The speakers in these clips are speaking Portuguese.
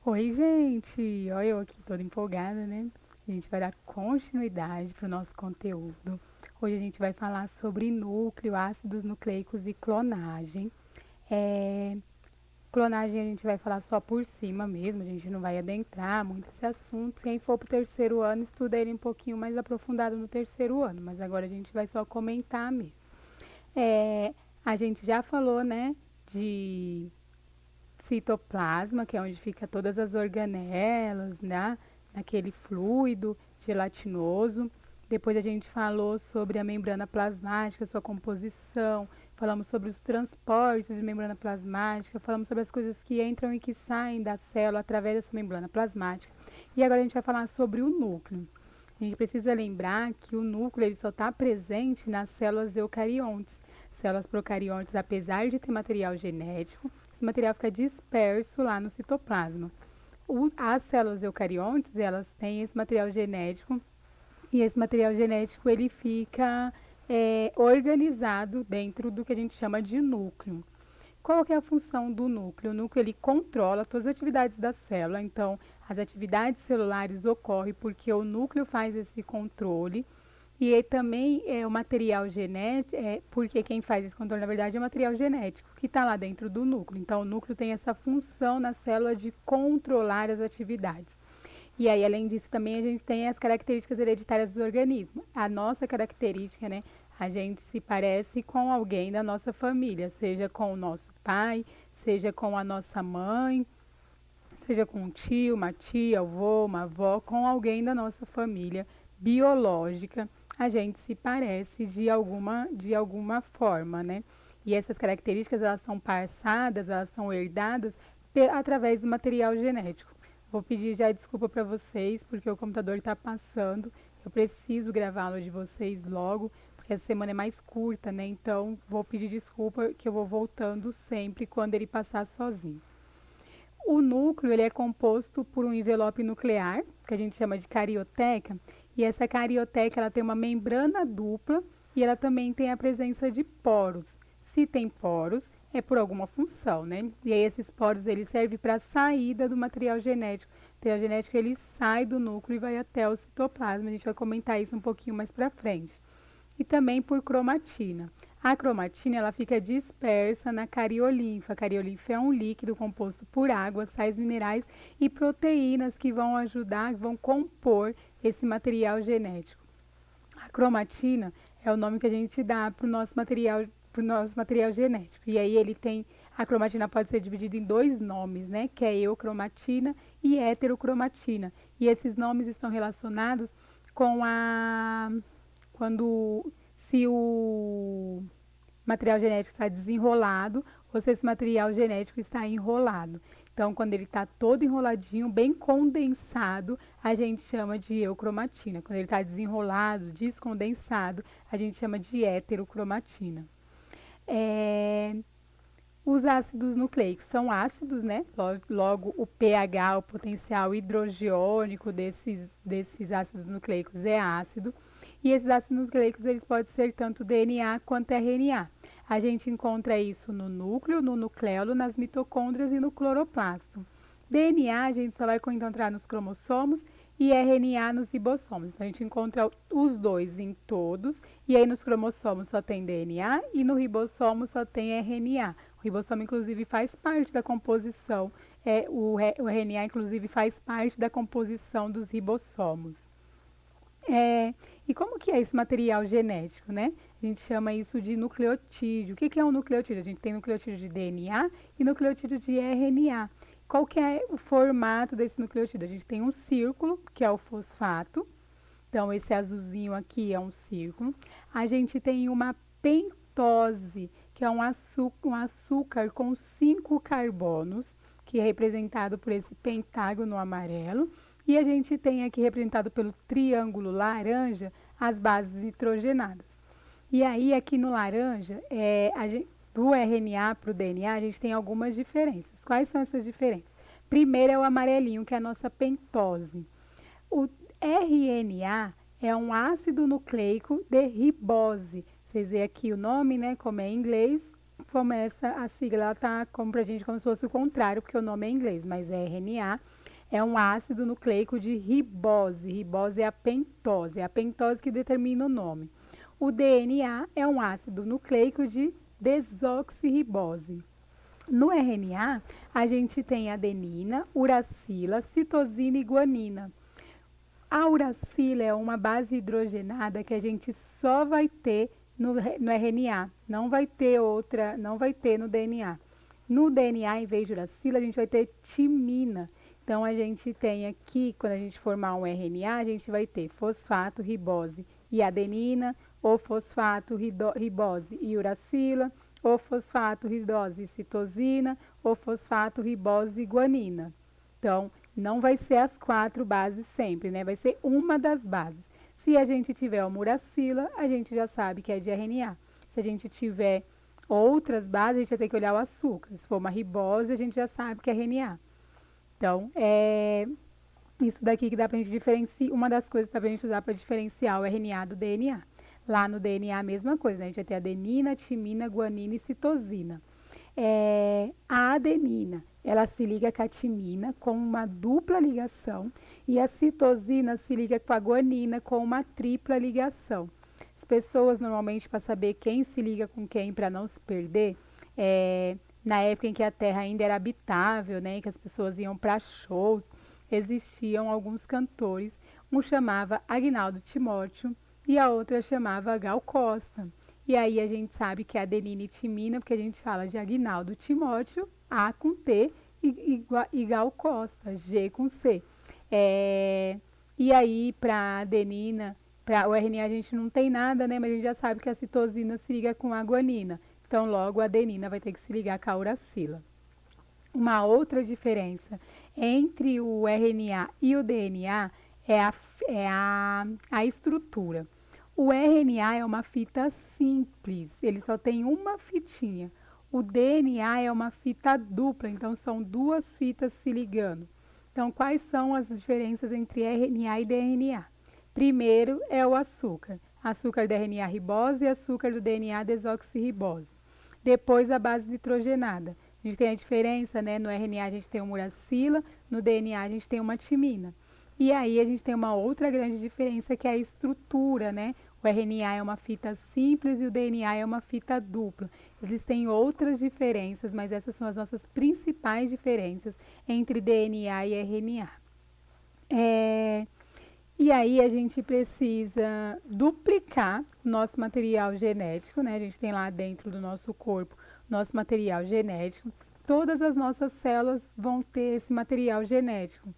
Oi, gente! Olha eu aqui toda empolgada, né? A gente vai dar continuidade para o nosso conteúdo. Hoje a gente vai falar sobre núcleo, ácidos nucleicos e clonagem. É, Clonagem a gente vai falar só por cima mesmo, a gente não vai adentrar muito esse assunto. Quem for para o terceiro ano, estuda ele um pouquinho mais aprofundado no terceiro ano, mas agora a gente vai só comentar mesmo. É, a gente já falou, né, de citoplasma, que é onde fica todas as organelas, né? Naquele fluido gelatinoso. Depois a gente falou sobre a membrana plasmática, sua composição, falamos sobre os transportes de membrana plasmática, falamos sobre as coisas que entram e que saem da célula através dessa membrana plasmática. E agora a gente vai falar sobre o núcleo. A gente precisa lembrar que o núcleo ele só está presente nas células eucariontes. Células procariontes, apesar de ter material genético, esse material fica disperso lá no citoplasma. As células eucariontes, elas têm esse material genético e esse material genético ele fica organizado dentro do que a gente chama de núcleo. Qual que é a função do núcleo? O núcleo ele controla todas as atividades da célula, então as atividades celulares ocorrem porque o núcleo faz esse controle e aí também é o material genético, porque quem faz esse controle, na verdade, é o material genético que está lá dentro do núcleo. Então, o núcleo tem essa função na célula de controlar as atividades. E aí, além disso, também a gente tem as características hereditárias do organismo. A nossa característica, né? A gente se parece com alguém da nossa família, seja com o nosso pai, seja com a nossa mãe, seja com um tio, uma tia, avô, uma avó, com alguém da nossa família biológica, a gente se parece de alguma forma, né? E essas características elas são passadas, elas são herdadas através do material genético. Vou pedir já desculpa para vocês, porque o computador está passando. Eu preciso gravar a de vocês logo, porque essa semana é mais curta, né? Então, vou pedir desculpa que eu vou voltando sempre quando ele passar sozinho. O núcleo ele é composto por um envelope nuclear, que a gente chama de carioteca, e essa carioteca ela tem uma membrana dupla e ela também tem a presença de poros. Se tem poros, é por alguma função, né? E aí esses poros eles servem para a saída do material genético. O material genético ele sai do núcleo e vai até o citoplasma. A gente vai comentar isso um pouquinho mais para frente. E também por cromatina. A cromatina ela fica dispersa na cariolinfa. A cariolinfa é um líquido composto por água, sais minerais e proteínas que vão ajudar, que vão compor esse material genético. A cromatina é o nome que a gente dá para o nosso material genético. E aí ele tem a cromatina pode ser dividida em dois nomes, né? Que é eucromatina e heterocromatina. E esses nomes estão relacionados com a quando se o material genético está desenrolado ou se esse material genético está enrolado. Então, quando ele está todo enroladinho, bem condensado, a gente chama de eucromatina. Quando ele está desenrolado, descondensado, a gente chama de heterocromatina. É, os ácidos nucleicos são ácidos, né? Logo, o pH, o potencial hidrogiônico desses ácidos nucleicos é ácido. E esses ácidos nucleicos eles podem ser tanto DNA quanto RNA. A gente encontra isso no núcleo, no nucleolo, nas mitocôndrias e no cloroplasto. DNA a gente só vai encontrar nos cromossomos e RNA nos ribossomos. Então a gente encontra os dois em todos, e aí nos cromossomos só tem DNA e no ribossomo só tem RNA. O ribossomo, inclusive, faz parte da composição, o RNA, inclusive, faz parte da composição dos ribossomos. E como que é esse material genético, né? A gente chama isso de nucleotídeo. O que é um nucleotídeo? A gente tem nucleotídeo de DNA e nucleotídeo de RNA. Qual que é o formato desse nucleotídeo? A gente tem um círculo, que é o fosfato. Então, esse azulzinho aqui é um círculo. A gente tem uma pentose, que é um açúcar com 5 carbonos, que é representado por esse pentágono amarelo. E a gente tem aqui representado pelo triângulo laranja as bases nitrogenadas. E aí, aqui no laranja, do RNA para o DNA, a gente tem algumas diferenças. Quais são essas diferenças? Primeiro é o amarelinho, que é a nossa pentose. O RNA é um ácido nucleico de ribose. Vocês veem aqui o nome, né, como é em inglês, começa a sigla, ela tá como pra gente como se fosse o contrário, porque o nome é em inglês, mas é RNA, é um ácido nucleico de ribose. Ribose é a pentose que determina o nome. O DNA é um ácido nucleico de desoxirribose. No RNA, a gente tem adenina, uracila, citosina e guanina. A uracila é uma base hidrogenada que a gente só vai ter no RNA, não vai ter outra, não vai ter no DNA. No DNA, em vez de uracila, a gente vai ter timina. Então, a gente tem aqui, quando a gente formar um RNA, a gente vai ter fosfato, ribose e adenina, ou fosfato, ribose e uracila, ou fosfato, ribose e citosina, ou fosfato, ribose e guanina. Então, não vai ser as 4 bases sempre, né? Vai ser uma das bases. Se a gente tiver uma uracila, a gente já sabe que é de RNA. Se a gente tiver outras bases, a gente vai ter que olhar o açúcar. Se for uma ribose, a gente já sabe que é RNA. Então, é isso daqui que dá pra gente diferenciar, uma das coisas que dá pra gente usar para diferenciar o RNA do DNA. Lá no DNA a mesma coisa, né? A gente vai ter adenina, timina, guanina e citosina. A adenina, ela se liga com a timina com uma dupla ligação e a citosina se liga com a guanina com uma tripla ligação. As pessoas normalmente, para saber quem se liga com quem para não se perder, na época em que a Terra ainda era habitável, né, que as pessoas iam para shows, existiam alguns cantores, um chamava Agnaldo Timóteo e a outra chamava Gal Costa. E aí a gente sabe que é adenina e timina, porque a gente fala de Agnaldo Timóteo, A com T, e Gal Costa, G com C. E aí, para adenina, para o RNA a gente não tem nada, né? Mas a gente já sabe que a citosina se liga com a guanina. Então, logo a adenina vai ter que se ligar com a uracila. Uma outra diferença entre o RNA e o DNA é a estrutura. O RNA é uma fita simples, ele só tem uma fitinha. O DNA é uma fita dupla, então são duas fitas se ligando. Então, quais são as diferenças entre RNA e DNA? Primeiro é o açúcar. Açúcar do RNA ribose e açúcar do DNA desoxirribose. Depois a base nitrogenada. A gente tem a diferença, né? No RNA a gente tem uma uracila, no DNA a gente tem uma timina. E aí a gente tem uma outra grande diferença que é a estrutura, né? O RNA é uma fita simples e o DNA é uma fita dupla. Existem outras diferenças, mas essas são as nossas principais diferenças entre DNA e RNA. E aí a gente precisa duplicar nosso material genético, né? A gente tem lá dentro do nosso corpo nosso material genético. Todas as nossas células vão ter esse material genético.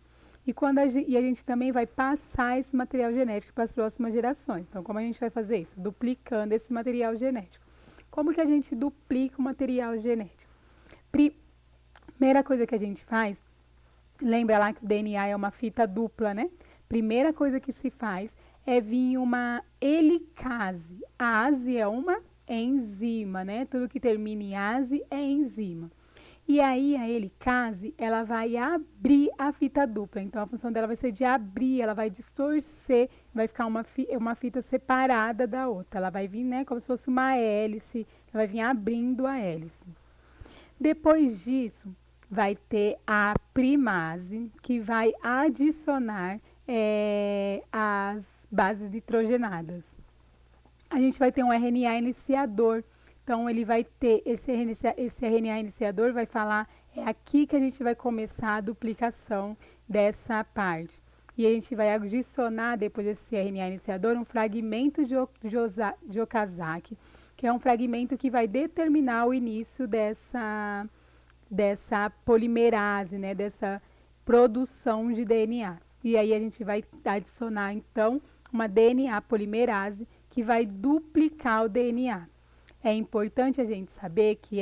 E a gente também vai passar esse material genético para as próximas gerações. Então, como a gente vai fazer isso? Duplicando esse material genético. Como que a gente duplica o material genético? Primeira coisa que a gente faz, lembra lá que o DNA é uma fita dupla, né? Primeira coisa que se faz é vir uma helicase. A ase é uma enzima, né? Tudo que termina em ase é enzima. E aí a helicase, ela vai abrir a fita dupla. Então a função dela vai ser de abrir, ela vai distorcer, vai ficar uma fita separada da outra. Ela vai vir, né, como se fosse uma hélice, ela vai vir abrindo a hélice. Depois disso, vai ter a primase, que vai adicionar as bases nitrogenadas. A gente vai ter um RNA iniciador. Então, ele vai ter esse RNA iniciador, vai falar, é aqui que a gente vai começar a duplicação dessa parte. E a gente vai adicionar, depois desse RNA iniciador, um fragmento de Okazaki, que é um fragmento que vai determinar o início dessa polimerase, né, dessa produção de DNA. E aí a gente vai adicionar, então, uma DNA polimerase que vai duplicar o DNA. É importante a gente saber que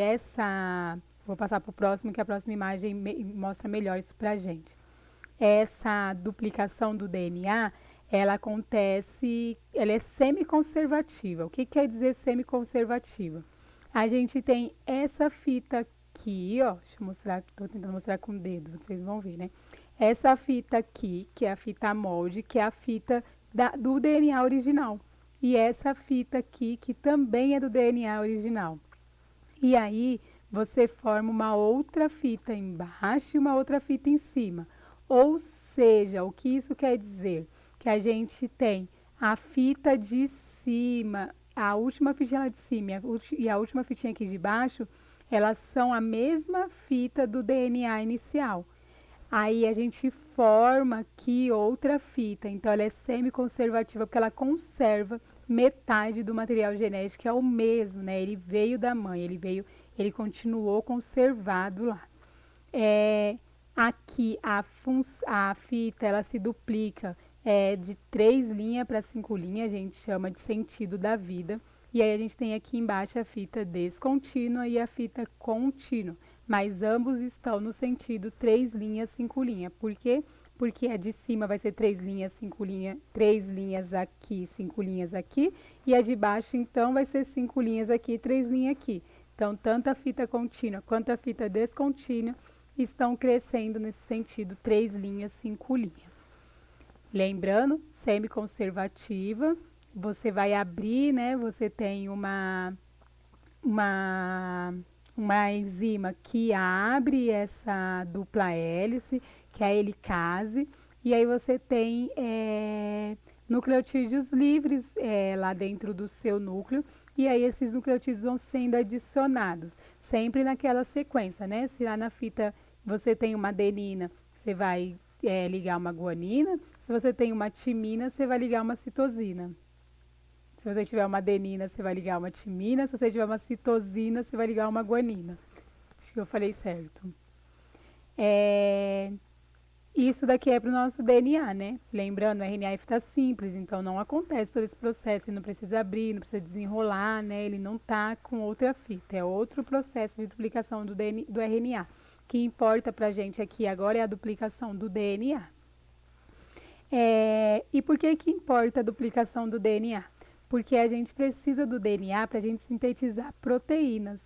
vou passar para o próximo, que a próxima imagem mostra melhor isso para a gente. Essa duplicação do DNA, ela acontece, ela é semiconservativa. O que quer dizer semiconservativa? A gente tem essa fita aqui, ó, deixa eu mostrar, estou tentando mostrar com o dedo, vocês vão ver, né? Essa fita aqui, que é a fita molde, que é a fita do DNA original. E essa fita aqui, que também é do DNA original. E aí você forma uma outra fita embaixo e uma outra fita em cima. Ou seja, o que isso quer dizer? Que a gente tem a fita de cima, a última fitinha lá de cima e a última fitinha aqui de baixo, elas são a mesma fita do DNA inicial. Aí a gente forma aqui outra fita, então ela é semi-conservativa porque ela conserva metade do material genético, que é o mesmo, né? Ele veio da mãe, ele continuou conservado lá. Aqui a fita ela se duplica de 3 linhas para 5 linhas, a gente chama de sentido da vida. E aí a gente tem aqui embaixo a fita descontínua e a fita contínua, mas ambos estão no sentido 3 linhas, 5 linhas. Por quê? Porque a de cima vai ser 3 linhas, 5 linhas, 3 linhas aqui, 5 linhas aqui, e a de baixo então vai ser 5 linhas aqui, 3 linhas aqui. Então, tanto a fita contínua quanto a fita descontínua estão crescendo nesse sentido, 3 linhas, 5 linhas. Lembrando, semi-conservativa, você vai abrir, né? Você tem uma enzima que abre essa dupla hélice, que é a helicase, e aí você tem nucleotídeos livres lá dentro do seu núcleo, e aí esses nucleotídeos vão sendo adicionados, sempre naquela sequência, né? Se lá na fita você tem uma adenina, você vai ligar uma guanina. Se você tem uma timina, você vai ligar uma citosina. Se você tiver uma adenina, você vai ligar uma timina. Se você tiver uma citosina, você vai ligar uma guanina. Acho que eu falei certo. Isso daqui é para o nosso DNA, né? Lembrando, o RNA é fita simples, então não acontece todo esse processo. Ele não precisa abrir, não precisa desenrolar, né? Ele não está com outra fita. É outro processo de duplicação do RNA. O que importa para a gente aqui agora é a duplicação do DNA. E por que importa a duplicação do DNA? Porque a gente precisa do DNA para a gente sintetizar proteínas.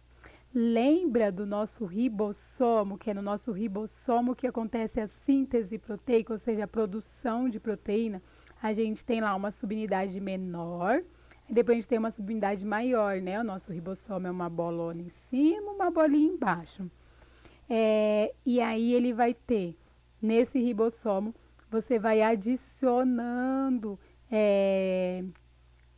Lembra do nosso ribossomo, que é no nosso ribossomo que acontece a síntese proteica, ou seja, a produção de proteína? A gente tem lá uma subunidade menor, e depois a gente tem uma subunidade maior, né? O nosso ribossomo é uma bolona em cima, uma bolinha embaixo. E aí ele vai ter, nesse ribossomo, você vai adicionando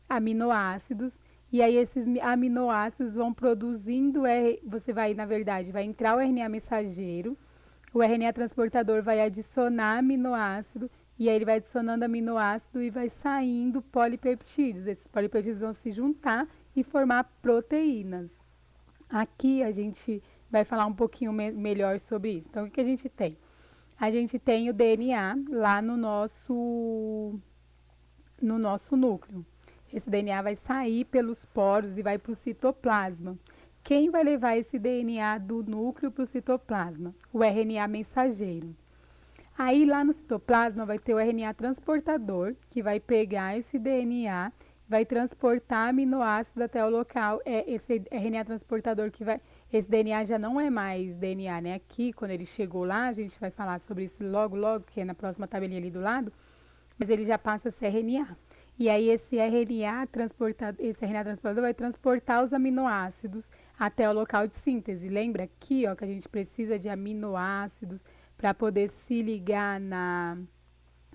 aminoácidos, e aí esses aminoácidos vão produzindo, você vai, na verdade, vai entrar o RNA mensageiro, o RNA transportador vai adicionar aminoácido, e aí ele vai adicionando aminoácido e vai saindo polipeptídeos. Esses polipeptídeos vão se juntar e formar proteínas. Aqui a gente vai falar um pouquinho melhor sobre isso. Então, o que a gente tem? A gente tem o DNA lá no nosso núcleo. Esse DNA vai sair pelos poros e vai para o citoplasma. Quem vai levar esse DNA do núcleo para o citoplasma? O RNA mensageiro. Aí lá no citoplasma vai ter o RNA transportador, que vai pegar esse DNA, vai transportar aminoácidos até o local. Esse RNA transportador que vai... Esse DNA já não é mais DNA, né? Aqui, quando ele chegou lá, a gente vai falar sobre isso logo, que é na próxima tabelinha ali do lado, mas ele já passa a ser RNA. E aí esse RNA transportador vai transportar os aminoácidos até o local de síntese. Lembra aqui, ó, que a gente precisa de aminoácidos para poder se ligar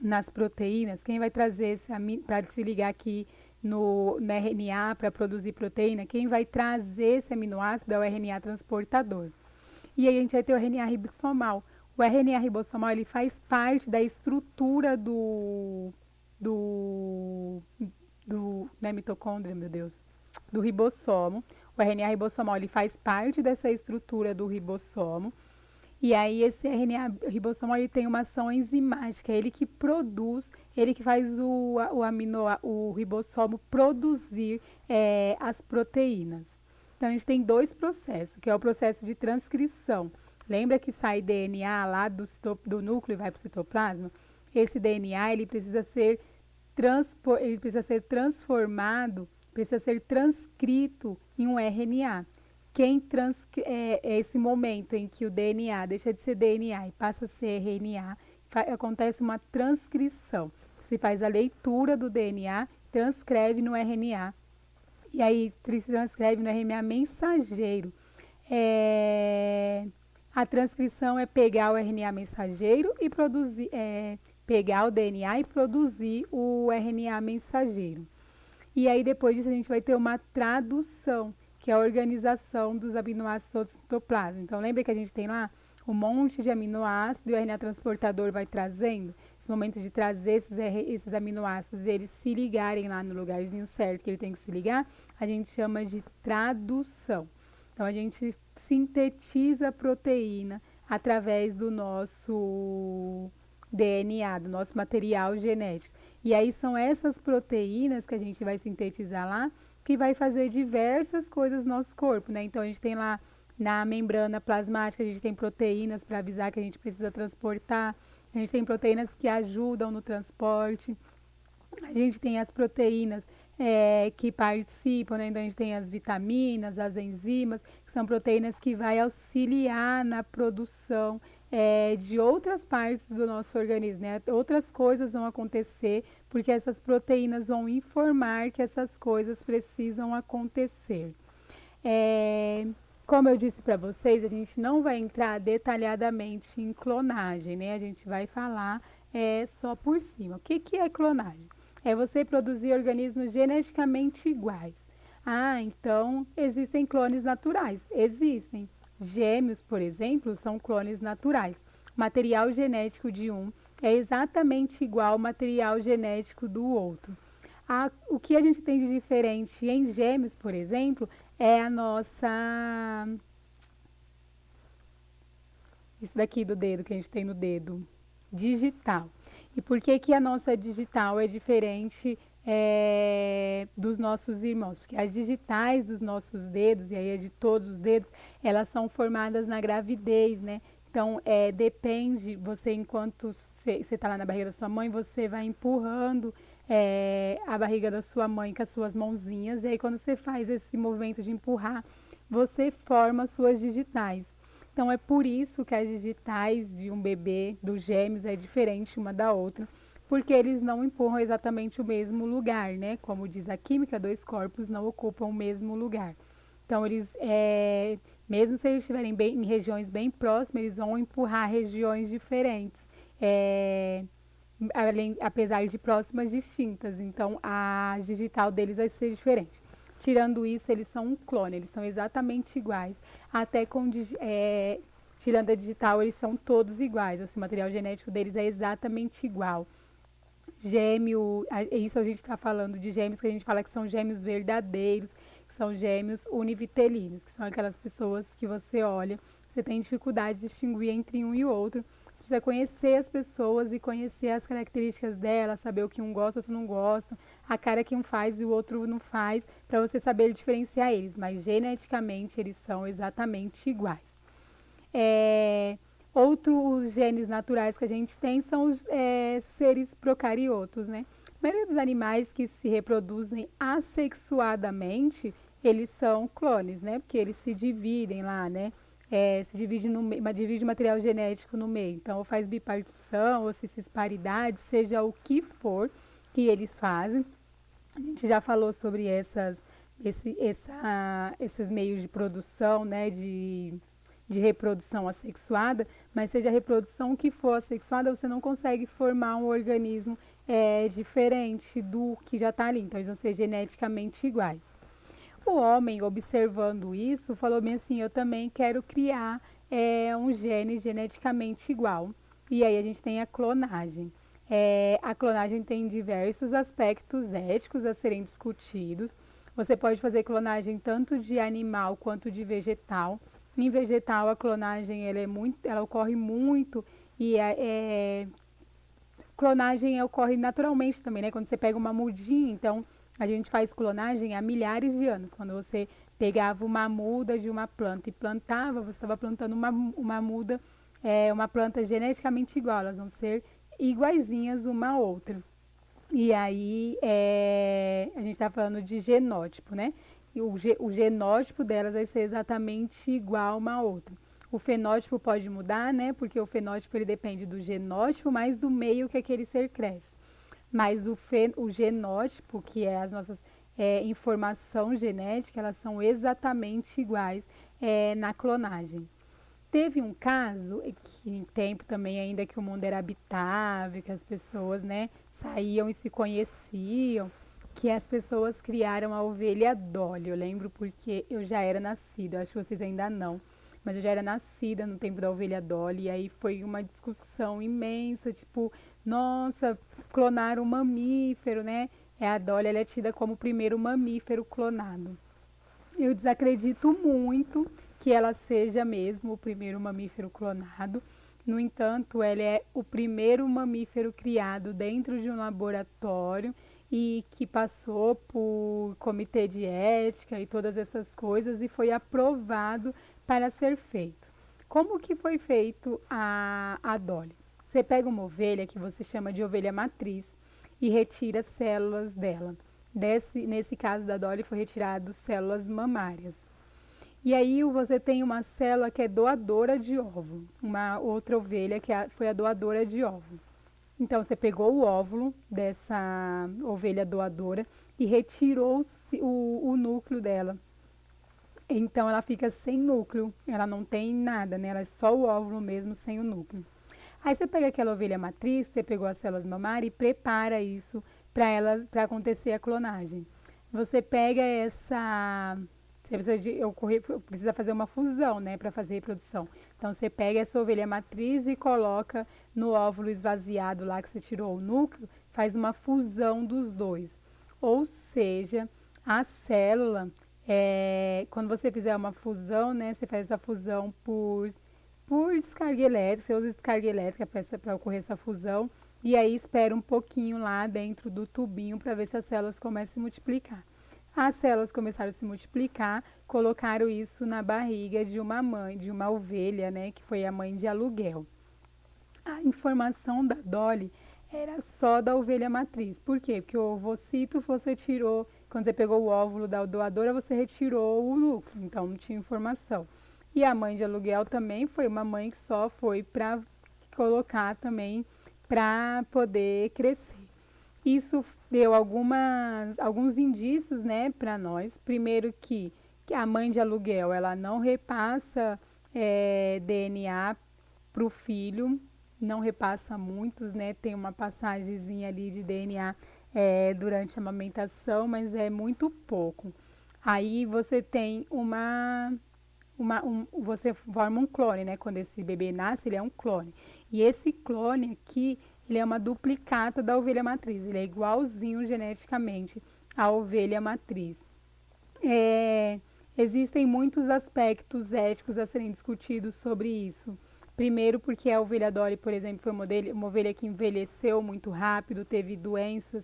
nas proteínas? Quem vai trazer para se ligar aqui no RNA para produzir proteína? Quem vai trazer esse aminoácido é o RNA transportador. E aí a gente vai ter o RNA ribossomal. O RNA ribossomal ele faz parte da estrutura do não é mitocôndria, meu Deus, do ribossomo. O RNA ribossomal ele faz parte dessa estrutura do ribossomo. E aí esse RNA ribossomal ele tem uma ação enzimática, ele que produz, ele que faz o ribossomo produzir as proteínas. Então a gente tem dois processos, que é o processo de transcrição. Lembra que sai DNA lá do núcleo e vai para o citoplasma? Esse DNA ele precisa ser transformado, precisa ser transcrito em um RNA. É esse momento em que o DNA deixa de ser DNA e passa a ser RNA, acontece uma transcrição. Se faz a leitura do DNA, transcreve no RNA, e aí se transcreve no RNA mensageiro. É, a transcrição é pegar o RNA mensageiro e produzir, pegar o DNA e produzir o RNA mensageiro. E aí depois disso a gente vai ter uma tradução, que é a organização dos aminoácidos no citoplasma. Então lembra que a gente tem lá um monte de aminoácidos e o RNA transportador vai trazendo? Esse momento de trazer esses aminoácidos, eles se ligarem lá no lugarzinho certo que ele tem que se ligar, a gente chama de tradução. Então a gente sintetiza a proteína através do nosso DNA, do nosso material genético. E aí são essas proteínas que a gente vai sintetizar lá que vai fazer diversas coisas no nosso corpo, né? Então a gente tem lá na membrana plasmática, a gente tem proteínas para avisar que a gente precisa transportar, a gente tem proteínas que ajudam no transporte, a gente tem as proteínas que participam, né? Então a gente tem as vitaminas, as enzimas, que são proteínas que vai auxiliar na produção de outras partes do nosso organismo, né? Outras coisas vão acontecer porque essas proteínas vão informar que essas coisas precisam acontecer. É, como eu disse para vocês, a gente não vai entrar detalhadamente em clonagem, né? A gente vai falar só por cima. O que é clonagem? É você produzir organismos geneticamente iguais. Ah, então existem clones naturais. Existem. Gêmeos, por exemplo, são clones naturais. O material genético de um é exatamente igual ao material genético do outro. O que a gente tem de diferente em gêmeos, por exemplo, é a nossa. Isso daqui do dedo que a gente tem no dedo, digital. E por que que a nossa digital é diferente dos nossos irmãos? Porque as digitais dos nossos dedos, e aí é de todos os dedos, elas são formadas na gravidez, né? Então, depende, você enquanto você está lá na barriga da sua mãe, você vai empurrando a barriga da sua mãe com as suas mãozinhas, e aí quando você faz esse movimento de empurrar, você forma as suas digitais. Então é por isso que as digitais de um bebê, dos gêmeos, é diferente uma da outra, porque eles não empurram exatamente o mesmo lugar, né? Como diz a química, dois corpos não ocupam o mesmo lugar. Então eles, mesmo se eles estiverem em regiões bem próximas, eles vão empurrar regiões diferentes, apesar de próximas distintas. Então a digital deles vai ser diferente. Tirando isso, eles são um clone, eles são exatamente iguais. Até com tirando a digital, eles são todos iguais. Assim, o material genético deles é exatamente igual. Gêmeo, isso a gente está falando de gêmeos que a gente fala que são gêmeos verdadeiros, que são gêmeos univitelinos, que são aquelas pessoas que você olha, você tem dificuldade de distinguir entre um e o outro. Você precisa conhecer as pessoas e conhecer as características delas, saber o que um gosta, o outro não gosta, a cara que um faz e o outro não faz, para você saber diferenciar eles. Mas geneticamente eles são exatamente iguais. Outros genes naturais que a gente tem são os seres procariotos, né? A maioria dos animais que se reproduzem assexuadamente, eles são clones, né? Porque eles se dividem lá, né? Se divide divide o material genético no meio. Então, ou faz bipartição, ou cisparidade, seja o que for que eles fazem. A gente já falou sobre esses meios de produção, né? De reprodução assexuada, mas seja a reprodução que for assexuada, você não consegue formar um organismo diferente do que já está ali. Então, eles vão ser geneticamente iguais. O homem, observando isso, falou bem assim: eu também quero criar um gene geneticamente igual. E aí a gente tem a clonagem. A clonagem tem diversos aspectos éticos a serem discutidos. Você pode fazer clonagem tanto de animal quanto de vegetal. Em vegetal, a clonagem ela ocorre muito e clonagem ocorre naturalmente também, né? Quando você pega uma mudinha, então a gente faz clonagem há milhares de anos. Quando você pegava uma muda de uma planta e plantava, você estava plantando uma muda, uma planta geneticamente igual. Elas vão ser iguaizinhas uma à outra. E aí a gente está falando de genótipo, né? E o genótipo delas vai ser exatamente igual uma à outra. O fenótipo pode mudar, né? Porque o fenótipo ele depende do genótipo mais do meio que aquele ser cresce. Mas o genótipo, que é as nossas informação genética, elas são exatamente iguais na clonagem. Teve um caso, que em tempo também ainda que o mundo era habitável, que as pessoas, né, saíam e se conheciam, que as pessoas criaram a ovelha Dolly. Eu lembro porque eu já era nascida, eu acho que vocês ainda não, mas eu já era nascida no tempo da ovelha Dolly, e aí foi uma discussão imensa, tipo, nossa, clonaram um mamífero, né? A Dolly, ela é tida como o primeiro mamífero clonado. Eu desacredito muito que ela seja mesmo o primeiro mamífero clonado. No entanto, ela é o primeiro mamífero criado dentro de um laboratório e que passou por comitê de ética e todas essas coisas e foi aprovado para ser feito. Como que foi feito a Dolly? Você pega uma ovelha que você chama de ovelha matriz e retira células dela. Nesse caso da Dolly foi retirado células mamárias. E aí você tem uma célula que é doadora de óvulo, uma outra ovelha que foi a doadora de óvulo. Então você pegou o óvulo dessa ovelha doadora e retirou o núcleo dela. Então ela fica sem núcleo, ela não tem nada, né? Ela é só o óvulo mesmo sem o núcleo. Aí você pega aquela ovelha matriz, você pegou as células mamárias e prepara isso para acontecer a clonagem. Você pega essa, você precisa fazer uma fusão, né, para fazer a reprodução. Então você pega essa ovelha matriz e coloca no óvulo esvaziado lá que você tirou o núcleo, faz uma fusão dos dois. Ou seja, a célula, quando você fizer uma fusão, né, você faz essa fusão por descarga elétrica, você usa descarga elétrica para ocorrer essa fusão, e aí espera um pouquinho lá dentro do tubinho para ver se as células começam a se multiplicar. As células começaram a se multiplicar, colocaram isso na barriga de uma mãe, de uma ovelha, né, que foi a mãe de aluguel. A informação da Dolly era só da ovelha matriz. Por quê? Porque o ovocito você tirou, quando você pegou o óvulo da doadora, você retirou o núcleo, então não tinha informação. E a mãe de aluguel também foi uma mãe que só foi para colocar também para poder crescer. Isso deu alguns indícios, né, para nós. Primeiro que a mãe de aluguel ela não repassa DNA para o filho, não repassa muitos, né? Tem uma passagemzinha ali de DNA durante a amamentação, mas é muito pouco. Aí você tem você forma um clone, né? Quando esse bebê nasce, ele é um clone. E esse clone aqui, ele é uma duplicata da ovelha matriz. Ele é igualzinho geneticamente à ovelha matriz. É, existem muitos aspectos éticos a serem discutidos sobre isso. Primeiro, porque a ovelha Dolly, por exemplo, foi uma ovelha que envelheceu muito rápido, teve doenças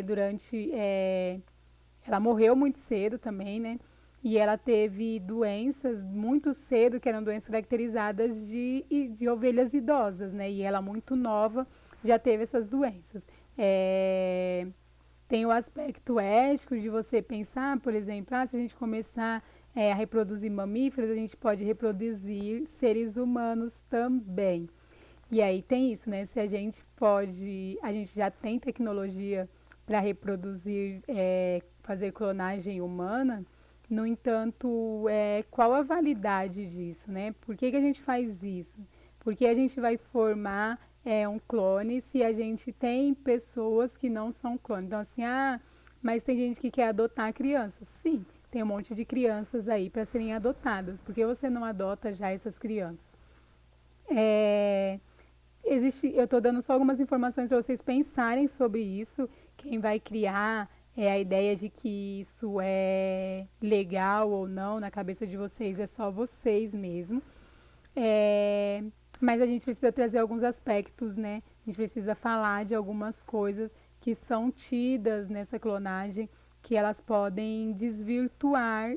durante. Ela morreu muito cedo também, né? E ela teve doenças muito cedo, que eram doenças caracterizadas de ovelhas idosas, né? E ela, muito nova, já teve essas doenças. É, tem o aspecto ético de você pensar, por exemplo, se a gente começar a reproduzir mamíferos, a gente pode reproduzir seres humanos também. E aí tem isso, né? Se a gente pode, a gente já tem tecnologia para reproduzir, fazer clonagem humana, no entanto, qual a validade disso, né? Por que a gente faz isso? Porque a gente vai formar um clone se a gente tem pessoas que não são clones. Então, assim, mas tem gente que quer adotar crianças. Sim, tem um monte de crianças aí para serem adotadas. Por que você não adota já essas crianças? Eu estou dando só algumas informações para vocês pensarem sobre isso. Quem vai criar a ideia de que isso é legal ou não na cabeça de vocês é só vocês mesmo. É, mas a gente precisa trazer alguns aspectos, né? A gente precisa falar de algumas coisas que são tidas nessa clonagem, que elas podem desvirtuar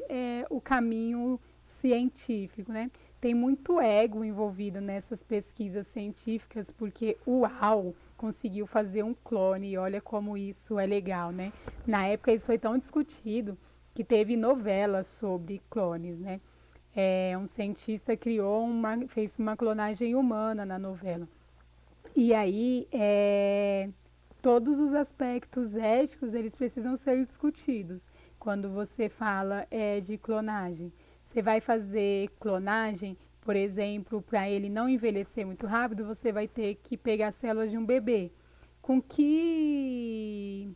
o caminho científico, né? Tem muito ego envolvido nessas pesquisas científicas, porque uau, conseguiu fazer um clone e olha como isso é legal, né? Na época isso foi tão discutido que teve novelas sobre clones, né? Um cientista fez uma clonagem humana na novela. E aí, todos os aspectos éticos, eles precisam ser discutidos quando você fala de clonagem. Você vai fazer clonagem, por exemplo, para ele não envelhecer muito rápido, você vai ter que pegar células de um bebê. Com que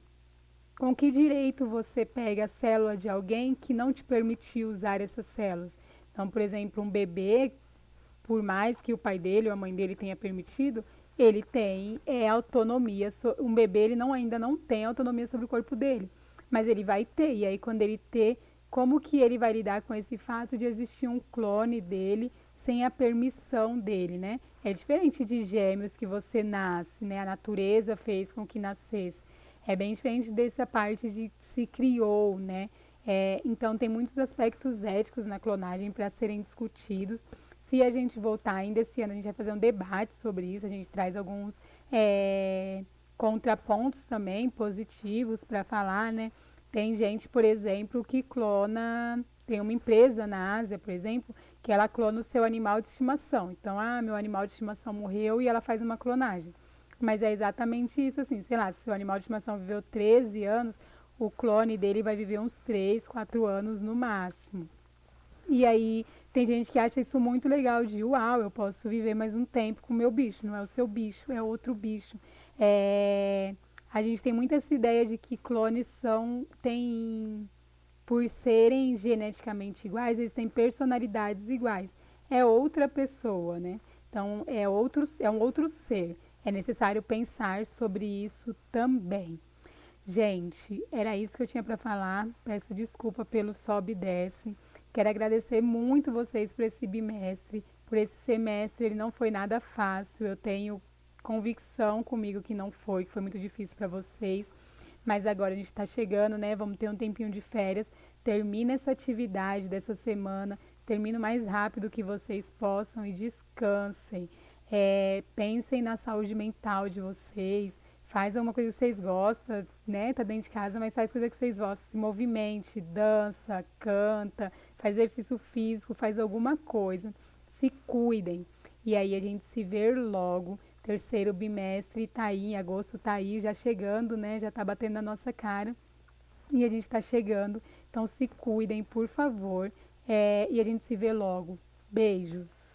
com que direito você pega a célula de alguém que não te permitiu usar essas células? Então, por exemplo, um bebê, por mais que o pai dele ou a mãe dele tenha permitido, ele tem autonomia. Um bebê ele não, ainda não tem autonomia sobre o corpo dele, mas ele vai ter. E aí, quando ele ter, como que ele vai lidar com esse fato de existir um clone dele sem a permissão dele, né? É diferente de gêmeos que você nasce, né? A natureza fez com que nascesse. É bem diferente dessa parte de que se criou, né? Então tem muitos aspectos éticos na clonagem para serem discutidos. Se a gente voltar ainda esse ano, a gente vai fazer um debate sobre isso, a gente traz alguns contrapontos também positivos para falar, né? Tem gente, por exemplo, que clona, tem uma empresa na Ásia, por exemplo, que ela clona o seu animal de estimação. Então, meu animal de estimação morreu e ela faz uma clonagem. Mas é exatamente isso, assim, sei lá, se seu animal de estimação viveu 13 anos, o clone dele vai viver uns 3, 4 anos no máximo. E aí tem gente que acha isso muito legal, de uau, eu posso viver mais um tempo com o meu bicho, não é o seu bicho, é outro bicho. A gente tem muito essa ideia de que clones por serem geneticamente iguais, eles têm personalidades iguais. É outra pessoa, né? Então é um outro ser. É necessário pensar sobre isso também. Gente, era isso que eu tinha para falar. Peço desculpa pelo sobe e desce. Quero agradecer muito vocês por esse bimestre, por esse semestre. Ele não foi nada fácil. Eu tenho convicção comigo que foi muito difícil para vocês. Mas agora a gente está chegando, né? Vamos ter um tempinho de férias. Termina essa atividade dessa semana. Termina o mais rápido que vocês possam e descansem. Pensem na saúde mental de vocês. Faz alguma coisa que vocês gostam, né? Tá dentro de casa, mas faz coisa que vocês gostam. Se movimente, dança, canta, faz exercício físico, faz alguma coisa. Se cuidem. E aí a gente se vê logo. Terceiro bimestre tá aí, agosto tá aí, já chegando, né? Já tá batendo na nossa cara. E a gente tá chegando. Então se cuidem, por favor. E a gente se vê logo. Beijos.